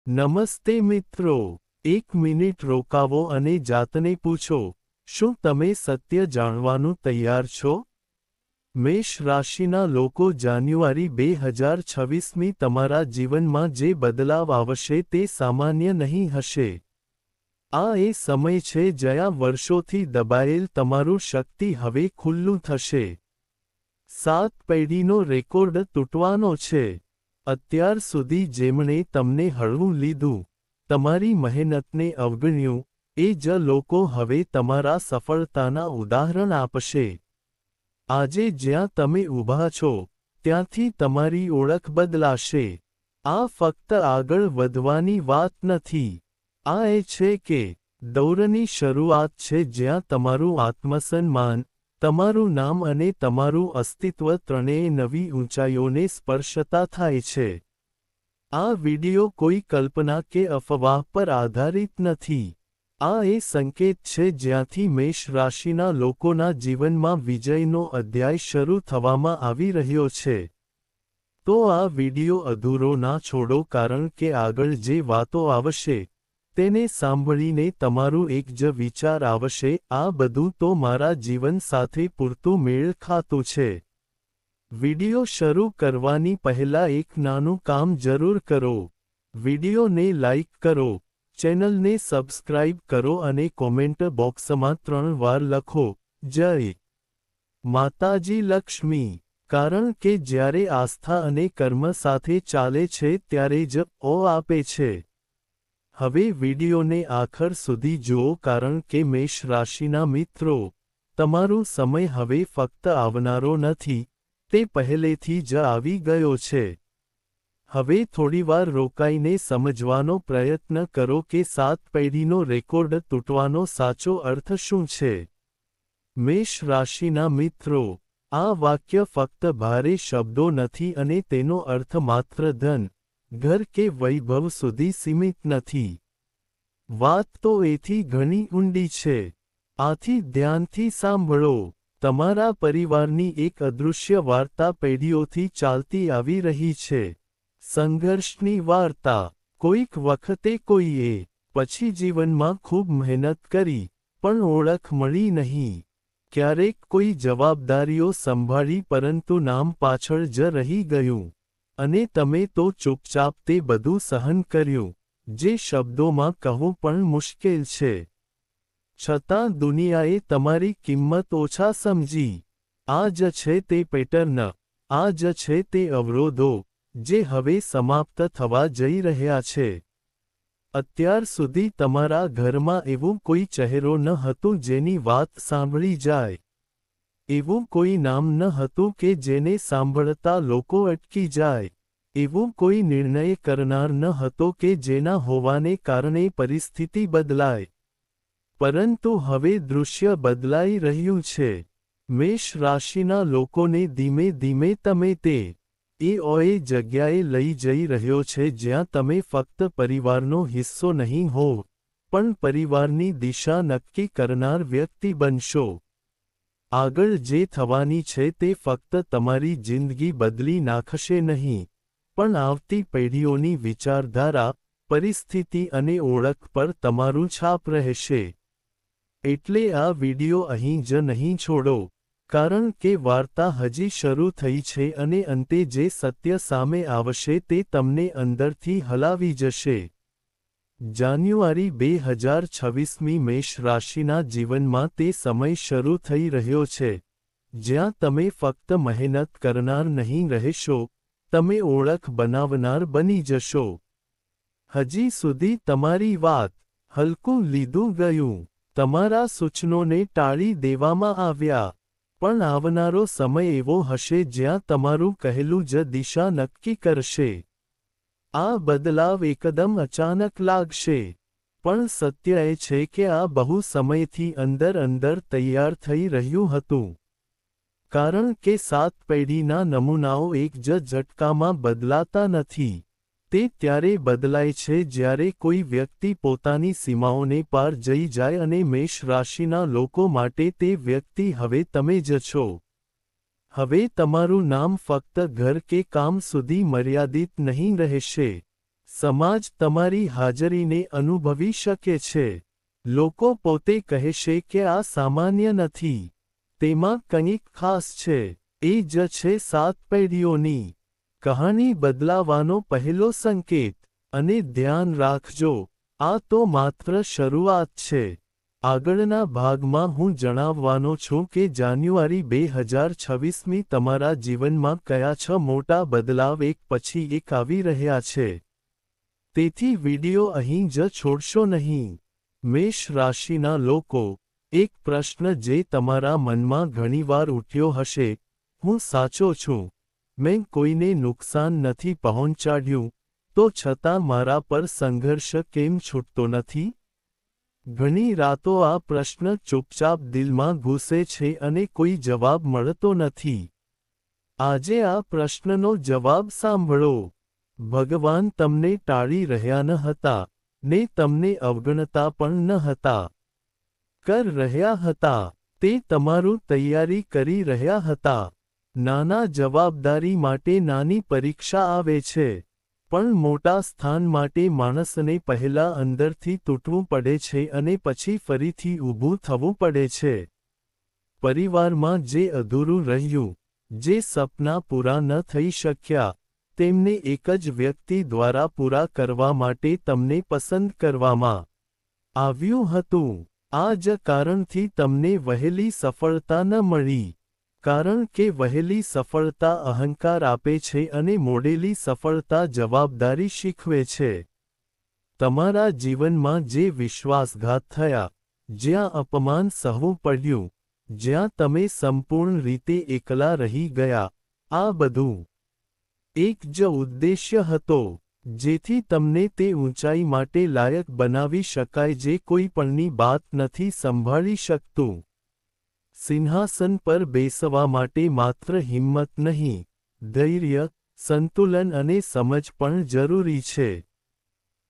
નમસ્તે મિત્રો, એક મિનિટ રોકાવો અને જાતને પૂછો, શું તમે સત્ય જાણવાનું તૈયાર છો? મેષ રાશિના લોકો જાન્યુઆરી 2026મી તમારા જીવનમાં જે બદલાવ આવશે તે સામાન્ય નહીં હશે. આ એ સમય છે જ્યાં વર્ષોથી દબાયેલ તમારું શક્તિ હવે ખુલ્લું થશે. 7 પેઢીનો રેકોર્ડ તૂટવાનો છે. અત્યાર સુધી જેમણે તમને હળવું લીધું, તમારી મહેનતને અવગણ્યું, એ જ લોકો હવે તમારા સફળતાના ઉદાહરણ આપશે. આજે જ્યાં તમે ઊભા છો, ત્યાંથી તમારી ઓળખ બદલાશે. આ ફક્ત આગળ વધવાની વાત નથી. આ એ છે કે દૌરની શરૂઆત છે જ્યાં તમારું આત્મસન્માન, તમારું નામ અને તમારું અસ્તિત્વ ત્રણેય નવી ઊંચાઈઓને સ્પર્શતા થાય છે. આ વિડિયો કોઈ કલ્પના કે અફવાહ પર આધારિત નથી. આ એ સંકેત છે જ્યાંથી મેષ રાશિના લોકોના જીવનમાં વિજયનો અધ્યાય શરૂ થવામાં આવી રહ્યો છે. તો આ વિડિયો અધૂરો ના છોડો કારણ કે આગળ જે વાતો આવશે, તેને સાંભળીને તમારું એક જ વિચાર આવશે, આ બધું તો મારા જીવન સાથે પૂરતું મેળ ખાતું છે. વિડિયો શરૂ કરવાની પહેલા એક નાનું કામ જરૂર કરો. વિડિયોને લાઇક કરો, ચેનલને સબસ્ક્રાઇબ કરો અને કોમેન્ટ બોક્સમાં 3 વાર લખો, જય માતાજી લક્ષ્મી. કારણ કે જ્યારે આસ્થા અને કર્મ સાથે ચાલે છે ત્યારે જ ઓ આપે છે. હવે વિડિયોને આખર સુધી જુઓ કારણ કે મેષ રાશિના મિત્રો, તમારો સમય હવે ફક્ત આવનારો નથી, તે પહેલેથી જ આવી ગયો છે. હવે થોડીવાર રોકાઈને સમજવાનો પ્રયત્ન કરો કે 7 પેઢીનો રેકોર્ડ તૂટવાનો સાચો અર્થ શું છે. મેષ રાશિના મિત્રો, આ વાક્ય ફક્ત ભારે શબ્દો નથી અને તેનો અર્થ માત્ર ધન, ઘર કે વૈભવ સુધી સીમિત નથી. વાત તો એથી ઘણી ઊંડી છે. આથી ધ્યાનથી સાંભળો. તમારા પરિવારની એક અદૃશ્ય વાર્તા પેઢીઓથી ચાલતી આવી રહી છે. સંઘર્ષની વાર્તા. કોઈક વખતે કોઈએ પછી જીવનમાં ખૂબ મહેનત કરી, પણ ઓળખ મળી નહીં. ક્યારેક કોઈ જવાબદારીઓ સંભાળી પરંતુ નામ પાછળ જ રહી ગયું. અને તમે તો ચૂપચાપ તે બધું સહન કર્યું, જે શબ્દોમાં કહવું પણ મુશ્કેલ છે. છતાં દુનિયાએ તમારી કિંમત ઓછા સમજી. આ જ છે તે પેટર્ન, આ જ છે તે અવરોધો, જે હવે સમાપ્ત થવા જઈ રહ્યા છે. અત્યાર સુધી તમારા ઘરમાં એવું કોઈ ચહેરો ન હતું જેની વાત સાંભળી જાય. એવું કોઈ નામ ન હતું કે જેને સાંભળતા લોકો અટકી જાય. એવું કોઈ નિર્ણય કરનાર ન હતો કે જેના હોવાને કારણે પરિસ્થિતિ બદલાય. પરંતુ હવે દૃશ્ય બદલાઈ રહ્યું છે. મેષ રાશિના લોકોને ધીમે ધીમે તમે તે એ જગ્યાએ લઈ જઈ રહ્યો છે જ્યાં તમે ફક્ત પરિવારનો હિસ્સો નહીં હોવ, પણ પરિવારની દિશા નક્કી કરનાર વ્યક્તિ બનશો. આગળ જે થવાની છે તે ફક્ત તમારી જિંદગી બદલી નાખશે નહીં, પણ આવતી પેઢીઓની વિચારધારા, પરિસ્થિતિ અને ઓળખ પર તમારું છાપ રહેશે. એટલે આ વિડિયો અહીં જ નહીં છોડો, કારણ કે વાર્તા હજી શરૂ થઈ છે અને અંતે જે સત્ય સામે આવશે તે તમને અંદરથી હલાવી જશે. જાન્યુઆરી 2026મી મેષ રાશિના જીવનમાં તે સમય શરૂ થઈ રહ્યો છે, જ્યાં તમે ફક્ત મહેનત કરનાર નહીં રહેશો, તમે ઓળખ બનાવનાર બની જશો. હજી સુધી તમારી વાત હલકું લીધું ગયું. તમારા સૂચનોને ટાળી દેવામાં આવ્યા. પણ આવનારો સમય એવો હશે જ્યાં તમારું કહેલું જ દિશા નક્કી કરશે. આ બદલાવ એકદમ અચાનક લાગશે. પણ સત્ય એ છે કે આ બહુ સમયથી અંદર અંદર તૈયાર થઈ રહ્યું હતું. કારણ કે 7 પેઢીના નમૂનાઓ એક જ ઝટકામાં બદલાતા નથી. તે ત્યારે બદલાય છે જ્યારે કોઈ વ્યક્તિ પોતાની સીમાઓને પાર જઈ જાય અને મેષ રાશિના લોકો માટે તે વ્યક્તિ હવે તમે જ છો. હવે તમારું નામ ફક્ત ઘર કે કામ સુધી મર્યાદિત નહીં રહેશે. સમાજ તમારી હાજરીને અનુભવી શકે છે. લોકો પોતે કહેશે કે આ સામાન્ય નથી. તેમાં કંઈક ખાસ છે. એ જ છે 7 પેઢીઓની કહાની બદલાવાનો પહેલો સંકેત. અને ધ્યાન રાખજો, આ તો માત્ર શરૂઆત છે. આગળના ભાગમાં હું જણાવવાનો છું કે જાન્યુઆરી 2026મી તમારા જીવનમાં કયા 6 મોટા બદલાવ એક પછી એક આવી રહ્યા છે. તેથી વિડિયો અહીં જ છોડશો નહીં. મેષ રાશિના લોકો, એક પ્રશ્ન જે તમારા મનમાં ઘણીવાર ઉઠ્યો હશે, હું સાચો છું? મેં કોઈને નુકસાન નથી પહોંચાડ્યું, તો છતાં મારા પર સંઘર્ષ કેમ છૂટતો નથી? ઘણી રાતો આ પ્રશ્ન ચૂપચાપ દિલમાં ઘૂસે છે અને કોઈ જવાબ મળતો નથી. આજે આ પ્રશ્નનો જવાબ સાંભળો. ભગવાન તમને ટાળી રહ્યા ન હતા, ને તમને અવગણતા પણ ન હતા. કર રહ્યા હતા. તે તમારું તૈયારી કરી રહ્યા હતા. નાના જવાબદારી માટે નાની પરીક્ષા આવે છે. પણ મોટા સ્થાન માટે માણસને પહેલા અંદરથી તૂટવું પડે છે અને પછી ફરીથી ઊભું થવું પડે છે. પરિવારમાં જે અધૂરું રહ્યું, જે સપના પૂરા ન થઈ શક્યા, તેમને એક જ વ્યક્તિ દ્વારા પૂરા કરવા માટે તમને પસંદ કરવામાં આવ્યું હતું. આ જ કારણથી તમને વહેલી સફળતા ન મળી. કારણ કે વહેલી સફળતા અહંકાર આપે છે અને મોડેલી સફળતા જવાબદારી શીખવે છે. તમારા જીવનમાં જે વિશ્વાસઘાત થયા, જ્યાં અપમાન સહવું પડ્યું, જ્યાં તમે સંપૂર્ણ રીતે એકલા રહી ગયા, આ બધું એક જ ઉદ્દેશ્ય હતો, જેથી તમને તે ઊંચાઈ માટે લાયક બનાવી શકાય જે કોઈ પણની બાત નથી સંભાળી શકતું. સિંહાસન પર બેસવા માટે માત્ર હિંમત નહીં, ધૈર્ય, સંતુલન અને સમજ પણ જરૂરી છે.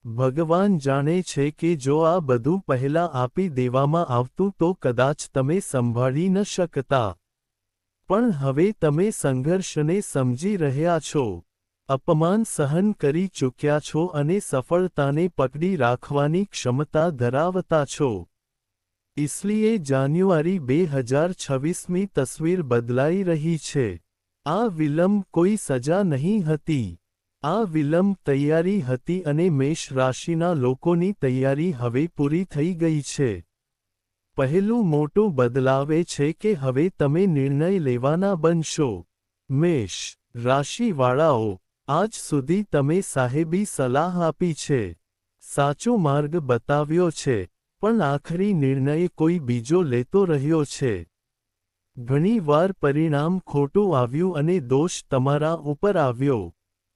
ભગવાન જાણે છે કે જો આ બધું પહેલાં આપી દેવામાં આવતું તો કદાચ તમે સંભાળી ન શકતા. પણ હવે તમે સંઘર્ષને સમજી રહ્યા છો. અપમાન સહન કરી ચૂક્યા છો અને સફળતાને પકડી રાખવાની ક્ષમતા ધરાવતા છો. इसलिए જાન્યુઆરી 2026મી તસવીર બદલાઈ રહી છે. આ વિલંબ કોઈ સજા નહીં હતી. આ વિલંબ તૈયારી હતી અને મેષ રાશિના લોકોની તૈયારી હવે પૂરી થઈ ગઈ છે. પહેલું મોટું બદલાવ એ છે કે હવે તમે નિર્ણય લેવાના બનશો. મેષ રાશિવાળાઓ, આજ સુધી તમે સાહેબી સલાહ આપી છે. સાચો માર્ગ બતાવ્યો છે. પણ આખરી નિર્ણય કોઈ બીજો લેતો રહ્યો છે. ઘણી વાર પરિણામ ખોટું આવ્યું અને દોષ તમારા ઉપર આવ્યો.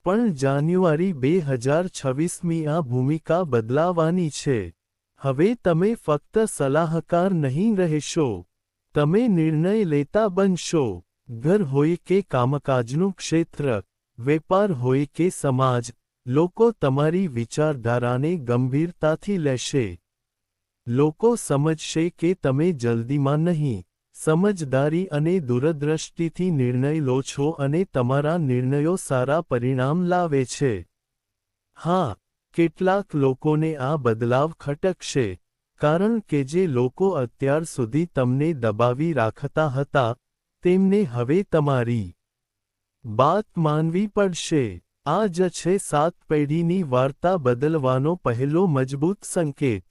પણ જાન્યુઆરી 2026મી આ ભૂમિકા બદલાવાની છે. હવે તમે ફક્ત સલાહકાર નહીં રહેશો. તમે નિર્ણય લેતા બનશો. ઘર હોય કે કામકાજનું ક્ષેત્ર, વેપાર હોય કે સમાજ, લોકો તમારી વિચારધારાને ગંભીરતાથી લેશે. લોકો સમજશે કે તમે જલ્દીમાં નહીં, સમજદારી અને દૂરદ્રષ્ટિથી નિર્ણય લો છો અને તમારા નિર્ણયો સારા પરિણામ લાવે છે. હા, કેટલાક લોકોને આ બદલાવ ખટકશે, કારણ કે જે લોકો અત્યાર સુધી તમને દબાવી રાખતા હતા, તેમને હવે તમારી બાત માનવી પડશે. આ જ છે 7 પેઢીની વાર્તા બદલવાનો પહેલો મજબૂત સંકેત.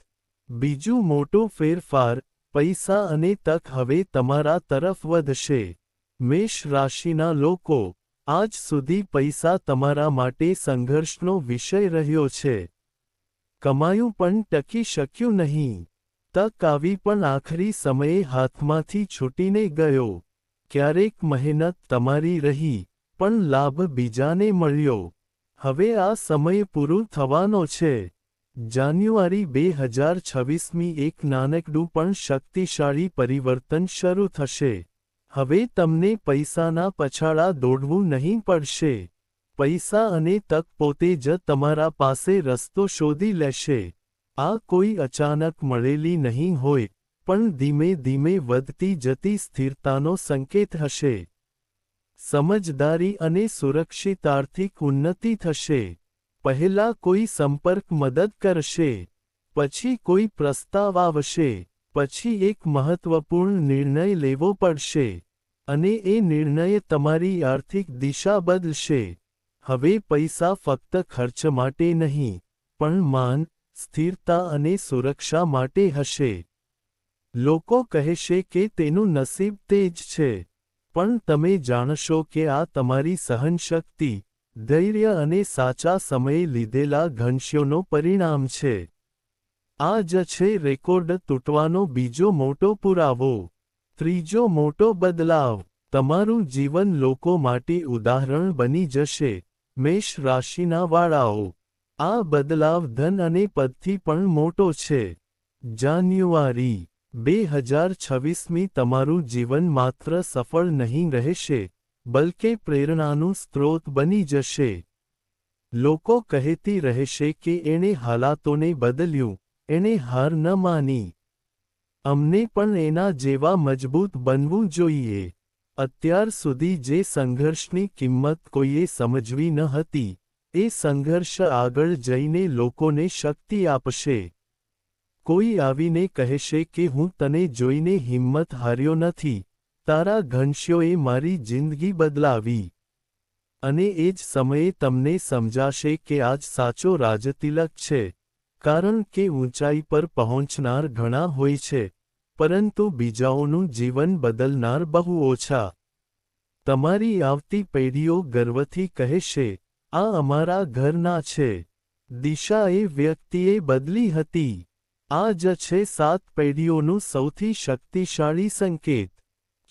બીજું મોટું ફેરફાર, પૈસા અને તક હવે તમારા તરફ વધશે. મેષ રાશિના લોકો, આજ સુધી પૈસા તમારા માટે સંઘર્ષનો વિષય રહ્યો છે. કમાયું પણ ટકી શક્યું નહીં. તક આવી પણ આખરી સમયે હાથમાંથી છૂટીને ગયો. ક્યારેક મહેનત તમારી રહી, પણ લાભ બીજાને મળ્યો. હવે આ સમય પૂરું થવાનો છે. જાન્યુઆરી 2026મી એક નાનકડું પણ શક્તિશાળી પરિવર્તન શરૂ થશે. હવે તમને પૈસાના પછાડા દોડવું નહીં પડશે. પૈસા અને તક પોતે જ તમારા પાસે રસ્તો શોધી લેશે. આ કોઈ અચાનક મળેલી નહીં હોય, પણ ધીમે ધીમે વધતી જતી સ્થિરતાનો સંકેત હશે. સમજદારી અને સુરક્ષિત આર્થિક ઉન્નતિ થશે. પહેલા કોઈ સંપર્ક મદદ કરશે, પછી કોઈ પ્રસ્તાવ આવશે, પછી એક મહત્વપૂર્ણ નિર્ણય લેવો પડશે, અને એ નિર્ણય તમારી આર્થિક દિશા બદલશે. હવે પૈસા ફક્ત ખર્ચ માટે નહીં, પણ માન, સ્થિરતા અને સુરક્ષા માટે હશે. લોકો કહેશે કે તેનું નસીબ તેજ છે, પણ તમે જાણશો કે આ તમારી સહનશક્તિ, ધૈર્ય અને સાચા સમયે લીધેલા ઘણશ્યોનો પરિણામ છે. આ જ છે રેકોર્ડ તૂટવાનો બીજો મોટો પુરાવો. ત્રીજો મોટો બદલાવ. તમારું જીવન લોકો માટે ઉદાહરણ બની જશે. મેષ રાશિના વાળાઓ, આ બદલાવ ધન અને પદથી પણ મોટો છે. જાન્યુઆરી 2026 તમારું જીવન માત્ર સફળ નહીં રહેશે, બલકે પ્રેરણાનું સ્ત્રોત બની જશે. લોકો કહેતી રહેશે કે એણે હાલાતોને બદલ્યું, એણે હાર ન માની. અમને પણ એના જેવા મજબૂત બનવું જોઈએ. અત્યાર સુધી જે સંઘર્ષની કિંમત કોઈએ સમજવી ન હતી, એ સંઘર્ષ આગળ જઈને લોકોને શક્તિ આપશે. કોઈ આવીને કહેશે કે હું તને જોઈને હિંમત હાર્યો નથી, તારા ઘણશ્યોએ મારી જિંદગી બદલાવી. અને એ જ સમયે તમને સમજાશે કે આજ સાચો રાજતિલક છે, કારણ કે ઊંચાઈ પર પહોંચનાર ઘણા હોય છે, પરંતુ બીજાઓનું જીવન બદલનાર બહુ ઓછા. તમારી આવતી પેઢીઓ ગર્વથી કહેશે, આ અમારા ઘરના છે. દિશા એ વ્યક્તિએ બદલી હતી. આ જ છે 7 પેઢીઓનું સૌથી શક્તિશાળી સંકેત.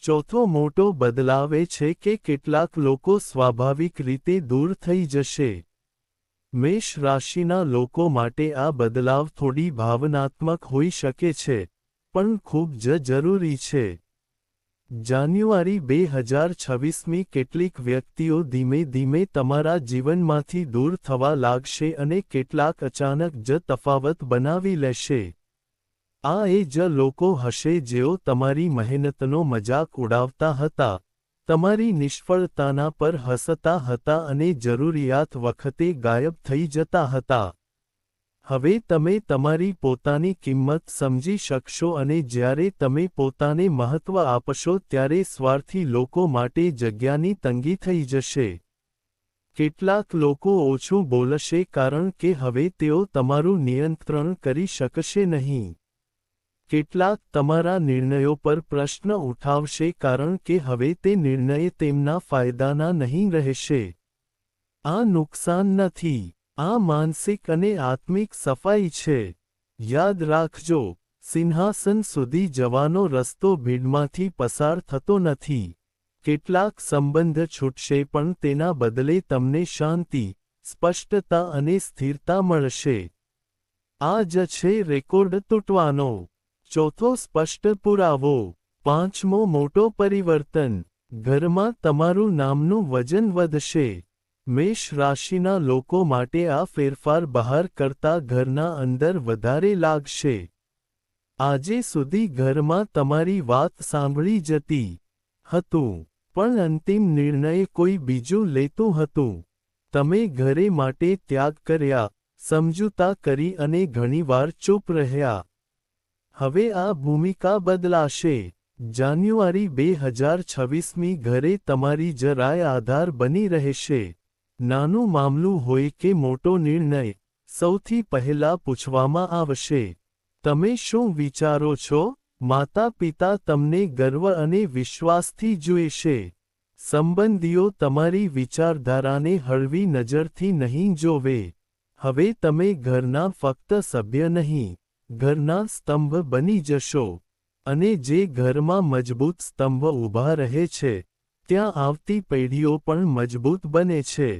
ચોથો મોટો બદલાવ એ છે કે કેટલાક લોકો સ્વાભાવિક રીતે દૂર થઈ જશે. મેષ રાશિના લોકો માટે આ બદલાવ થોડી ભાવનાત્મક હોઈ શકે છે, પણ ખૂબ જ જરૂરી છે. જાન્યુઆરી 2026 કેટલીક વ્યક્તિઓ ધીમે ધીમે તમારા જીવનમાંથી દૂર થવા લાગશે અને કેટલાક અચાનક જ તફાવત બનાવી લેશે. આ એ જ લોકો હશે જેઓ તમારી મહેનતનો મજાક ઉડાવતા હતા, તમારી નિષ્ફળતાના પર હસતા હતા અને જરૂરિયાત વખતે ગાયબ થઈ જતા હતા. હવે તમે તમારી પોતાની કિંમત સમજી શકશો અને જ્યારે તમે પોતાને મહત્વ આપશો ત્યારે સ્વાર્થી લોકો માટે જગ્યાની તંગી થઈ જશે. કેટલાક લોકો ઓછું બોલશે કારણ કે હવે તેઓ તમારું નિયંત્રણ કરી શકશે નહીં. કેટલાક તમારા નિર્ણયો પર પ્રશ્ન ઉઠાવશે કારણ કે હવે તે નિર્ણય તેમના ફાયદાના નહીં રહેશે. આ નુકસાન નથી, આ માનસિક અને આત્મિક સફાઈ છે. યાદ રાખજો, સિંહાસન સુધી જવાનો રસ્તો ભીડમાંથી પસાર થતો નથી. કેટલાક સંબંધ છૂટશે પણ તેના બદલે તમને શાંતિ, સ્પષ્ટતા અને સ્થિરતા મળશે. આ જ છે રેકોર્ડ તૂટવાનો ચોથો સ્પષ્ટ પુરાવો. પાંચમો મોટો પરિવર્તન. ઘરમાં તમારું નામનું વજન વધશે. મેષ રાશિના લોકો માટે આ ફેરફાર બહાર કરતા ઘરના અંદર વધારે લાગશે. આજે સુધી ઘરમાં તમારી વાત સાંભળી જતી હતું, પણ અંતિમ નિર્ણય કોઈ બીજું લેતું હતું. તમે ઘરે માટે ત્યાગ કર્યા, સમજૂતા કરી અને ઘણીવાર ચૂપ રહ્યા. હવે આ ભૂમિકા બદલાશે. જાન્યુઆરી 2026 ઘરે તમારી જ રાય આધાર બની રહેશે. નાનું મામલું હોય કે મોટો નિર્ણય, સૌથી પહેલા પૂછવામાં આવશે, તમે શું વિચારો છો? માતા પિતા તમને ગર્વ અને વિશ્વાસથી જોઈશે. સંબંધીઓ તમારી વિચારધારાને હળવી નજરથી નહીં જોવે. હવે તમે ઘરના ફક્ત સભ્ય નહીં, ઘરના સ્તંભ બની જશો. અને જે ઘરમાં મજબૂત સ્તંભ ઊભા રહે છે, ત્યાં આવતી પેઢીઓ પણ મજબૂત બને છે.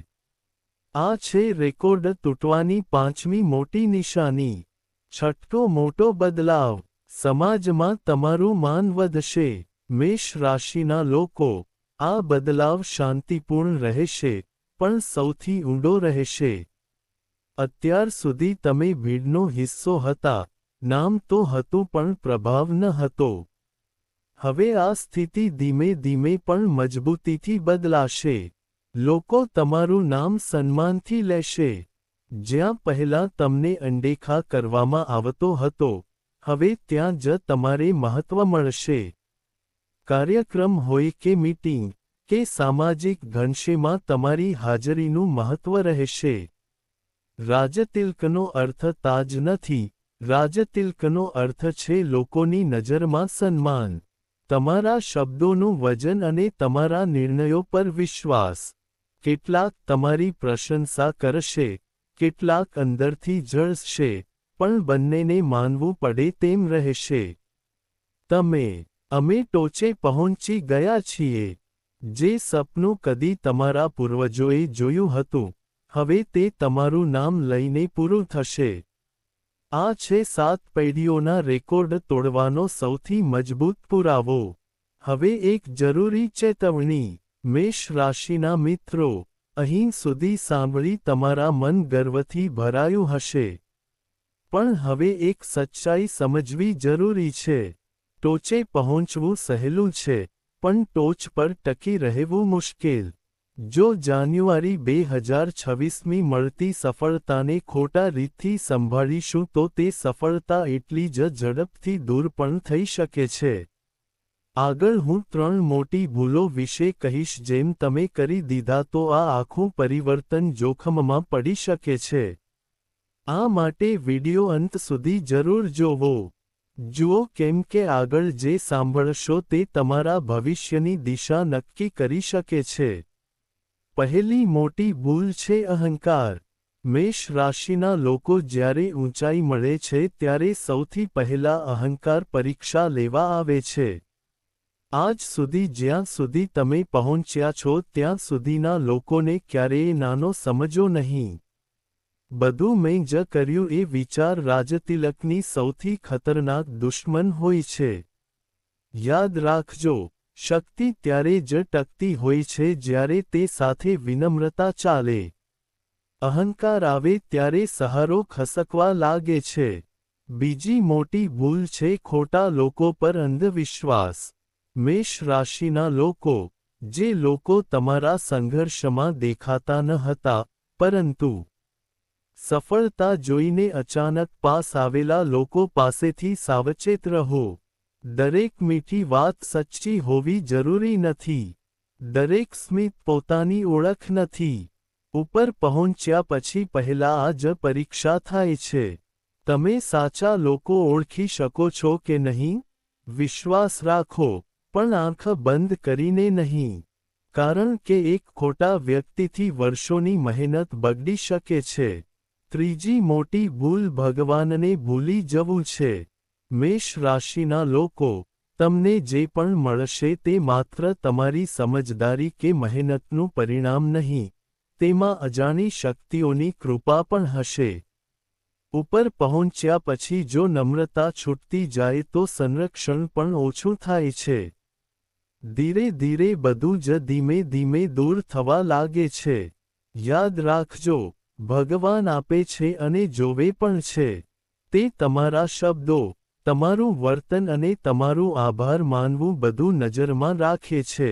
આ છે રેકોર્ડ તૂટવાની પાંચમી મોટી નિશાની. છઠ્ઠો મોટો બદલાવ. સમાજમાં તમારું માન વધશે. મેષ રાશિના લોકો, આ બદલાવ શાંતિપૂર્ણ રહેશે, પણ સૌથી ઊંડો રહેશે. અત્યાર સુધી તમે ભીડનો હિસ્સો હતા, નામ તો હતું પણ પ્રભાવ ન હતો. હવે આ સ્થિતિ ધીમે ધીમે પણ મજબૂતીથી બદલાશે. લોકો તમારું નામ સન્માનથી લેશે. જ્યાં પહેલાં તમને અનદેખા કરવામાં આવતો હતો, હવે ત્યાં જ તમારે મહત્વ મળશે. કાર્યક્રમ હોય કે મીટિંગ કે સામાજિક ઘનશ્યામાં તમારી હાજરીનું મહત્વ રહેશે. રાજતિલકનો અર્થ તાજ નથી, રાજતિલકનો અર્થ છે લોકોની નજરમાં સન્માન, તમારા શબ્દોનું વજન અને તમારા નિર્ણયો પર વિશ્વાસ. કેટલાક તમારી પ્રશંસા કરશે, કેટલાક અંદરથી જળશે, પણ બંનેને માનવું પડે તેમ રહેશે. અમે ટોચે પહોંચી ગયા છીએ. જે સપનું કદી તમારા પૂર્વજોએ જોયું હતું, હવે તે તમારું નામ લઈને પૂરું થશે. આ છે 7 પેઢીઓના રેકોર્ડ તોડવાનો સૌથી મજબૂત પુરાવો. હવે એક જરૂરી ચેતવણી, મેષ રાશિના મિત્રો, અહીં સુધી સાંભળી તમારા મન ગર્વથી ભરાયું હશે. પણ હવે એક સચ્ચાઈ સમજવી જરૂરી છે. ટોચે પહોંચવું સહેલું છે, પણ ટોચ પર ટકી રહેવું મુશ્કેલ. જો જાન્યુઆરી 2026ની મળતી સફળતાને ખોટા રીતથી સંભાળીશું તો તે સફળતા એટલી જ ઝડપથી દૂર પણ થઈ શકે છે. આગળ હું 3 મોટી ભૂલો વિશે કહીશ જેમ તમે કરી દીધા તો આ આખું પરિવર્તન જોખમમાં પડી શકે છે. આ માટે વિડિયો અંત સુધી જરૂર જોવો. જુઓ કેમ કે આગળ જે સાંભળશો તે તમારા ભવિષ્યની દિશા નક્કી કરી શકે છે. પહેલી મોટી ભૂલ છે અહંકાર. મેષ રાશિના લોકો જ્યારે ઊંચાઈ મળે છે ત્યારે સૌથી પહેલા અહંકાર પરીક્ષા લેવા આવે છે. આજ સુધી જ્યાં સુધી તમે પહોંચ્યા છો ત્યાં સુધીના લોકોને ક્યારેય નાનો સમજો નહીં. બધું મેં જ કર્યું એ વિચાર રાજતિલકની સૌથી ખતરનાક દુશ્મન હોય છે. યાદ રાખજો, શક્તિ ત્યારે જ ટકતી હોય છે જ્યારે તે સાથે વિનમ્રતા ચાલે. અહંકાર આવે ત્યારે સહારો ખસકવા લાગે છે. બીજી મોટી ભૂલ છે ખોટા લોકો પર અંધવિશ્વાસ. મેષ રાશિના લોકો, જે લોકો તમારા સંઘર્ષમાં દેખાતા ન હતા, પરંતુ સફળતા જોઈને અચાનક પાસ આવેલા લોકો પાસેથી સાવચેત રહો. દરેક મીઠી વાત સચ્ચી હોવી જરૂરી નથી. દરેક સ્મિત પોતાની ઓળખ નથી. ઉપર પહોંચ્યા પછી પહેલા આ જ પરીક્ષા થાય છે. તમે સાચા લોકો ઓળખી શકો છો કે નહીં? વિશ્વાસ રાખો, પણ આંખ બંધ કરીને નહીં. કારણ કે એક ખોટા વ્યક્તિથી વર્ષોની મહેનત બગડી શકે છે. ત્રીજી મોટી ભૂલ ભગવાનને ભૂલી જવું છે. મેષ રાશિના લોકો, તમને જે પણ મળશે તે માત્ર તમારી સમજદારી કે મહેનતનું પરિણામ નહીં, તેમાં અજાણી શક્તિઓની કૃપા પણ હશે. ઉપર પહોંચ્યા પછી જો નમ્રતા છૂટતી જાય તો સંરક્ષણ પણ ઓછું થાય છે. ધીરે ધીરે બધું જ ધીમે ધીમે દૂર થવા લાગે છે. યાદ રાખજો, ભગવાન આપે છે અને જોવે પણ છે. તે તમારા શબ્દો, તમારું વર્તન અને તમારું આભાર માનવું બધું નજરમાં રાખે છે.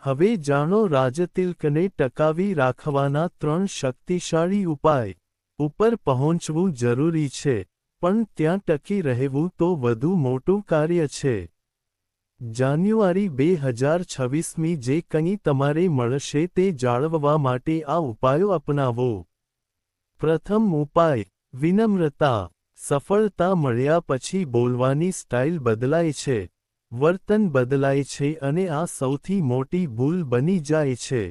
હવે જાણો રાજતિલકને ટકાવી રાખવાના 3 શક્તિશાળી ઉપાય. ઉપર પહોંચવું જરૂરી છે, પણ ત્યાં ટકી રહેવું તો વધુ મોટું કાર્ય છે. જાન્યુઆરી 2026મી જે કંઈ તમારે મળશે તે જાળવવા માટે આ ઉપાયો અપનાવો. પ્રથમ ઉપાય, વિનમ્રતા. સફળતા મળ્યા પછી બોલવાની સ્ટાઇલ બદલાય છે, વર્તન બદલાય છે અને આ સૌથી મોટી ભૂલ બની જાય છે.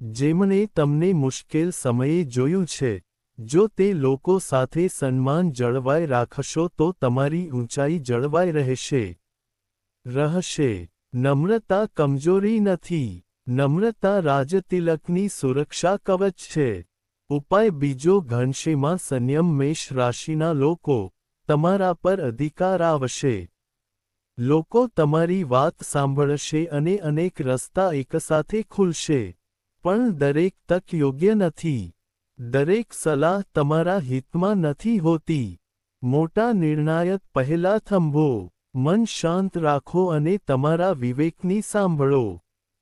જેમણે તમને મુશ્કેલ સમયે જોયું છે, જો તે લોકો સાથે સન્માન જળવાઈ રાખશો તો તમારી ઊંચાઈ જળવાઈ રહેશે. નમ્રતા કમજોરી નથી. નમ્રતા રાજતિલકની સુરક્ષા કવચ છે. ઉપાય બીજો ઘનશ્યામાં સંયમ. મેષ રાશિના લોકો, તમારા પર અધિકાર આવશે. લોકો તમારી વાત સાંભળશે અને અનેક રસ્તા એકસાથે ખુલશે. પણ દરેક તક યોગ્ય નથી. દરેક સલાહ તમારા હિતમાં નથી હોતી. મોટા નિર્ણાયક પહેલા થંભો. મન શાંત રાખો અને તમારા વિવેકની સાંભળો.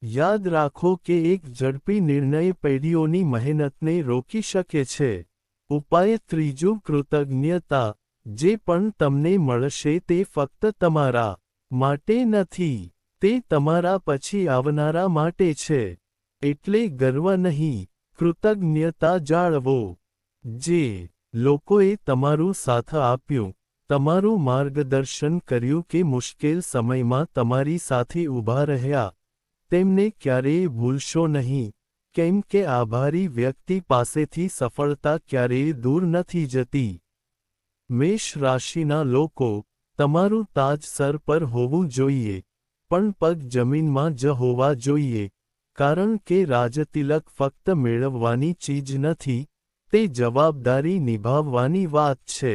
યાદ રાખો કે એક ઝડપી નિર્ણય પેઢીઓની મહેનતને રોકી શકે છે. ઉપાય ત્રીજું કૃતજ્ઞતા. જે પણ તમને મળશે તે ફક્ત તમારા માટે નથી, તે તમારા પછી આવનારા માટે છે. એટલે ગર્વ નહીં, કૃતજ્ઞતા જાળવો. જે લોકોએ તમારું સાથ આપ્યું, તમારું માર્ગદર્શન કર્યું કે મુશ્કેલ સમયમાં તમારી સાથે ઊભા રહ્યા, તેમને ક્યારેય ભૂલશો નહીં, કેમ કે આભારી વ્યક્તિ પાસેથી સફળતા ક્યારેય દૂર નથી જતી. મેષ રાશિના લોકો, તમારું તાજ સર પર હોવું જોઈએ, પણ પગ જમીનમાં જ હોવા જોઈએ, કારણ કે રાજતિલક ફક્ત મેળવવાની ચીજ નથી, તે જવાબદારી નિભાવવાની વાત છે.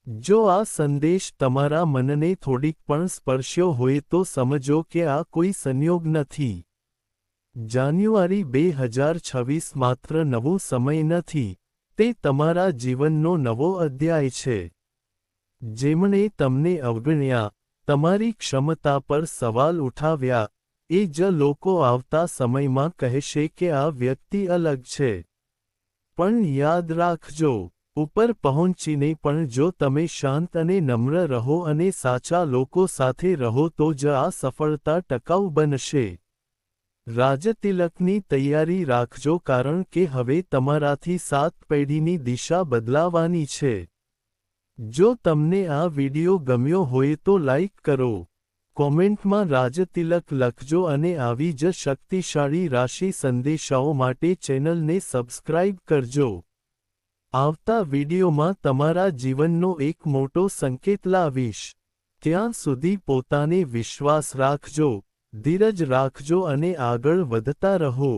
જો આ સંદેશ તમારા મનને થોડીક પણ સ્પર્શ્યો હોય તો સમજો કે આ કોઈ સંયોગ નથી. જાન્યુઆરી 2026 માત્ર નવો સમય નથી, તે તમારા જીવનનો નવો અધ્યાય છે. જેમણે તમને અવગણ્યા, તમારી ક્ષમતા પર સવાલ ઉઠાવ્યા, એ જ લોકો આવતા સમયમાં કહેશે કે આ વ્યક્તિ અલગ છે. પણ યાદ રાખજો, ઉપર પહોંચીને પણ જો તમે શાંત અને નમ્ર રહો અને સાચા લોકો સાથે રહો તો જ આ સફળતા ટકાઉ બનશે. રાજતિલકની તૈયારી રાખજો કારણ કે હવે તમારાથી 7 પેઢીની દિશા બદલાવાની છે. જો તમને આ વિડિયો ગમ્યો હોય તો લાઇક કરો, કોમેન્ટમાં રાજતિલક લખજો અને આવી જ શક્તિશાળી રાશિ સંદેશાઓ માટે ચેનલને સબસ્ક્રાઇબ કરજો. આવતા વિડિયોમાં તમારા જીવનનો એક મોટો સંકેત લાવીશ. ત્યાં સુધી પોતાને વિશ્વાસ રાખજો, ધીરજ રાખજો અને આગળ વધતા રહો.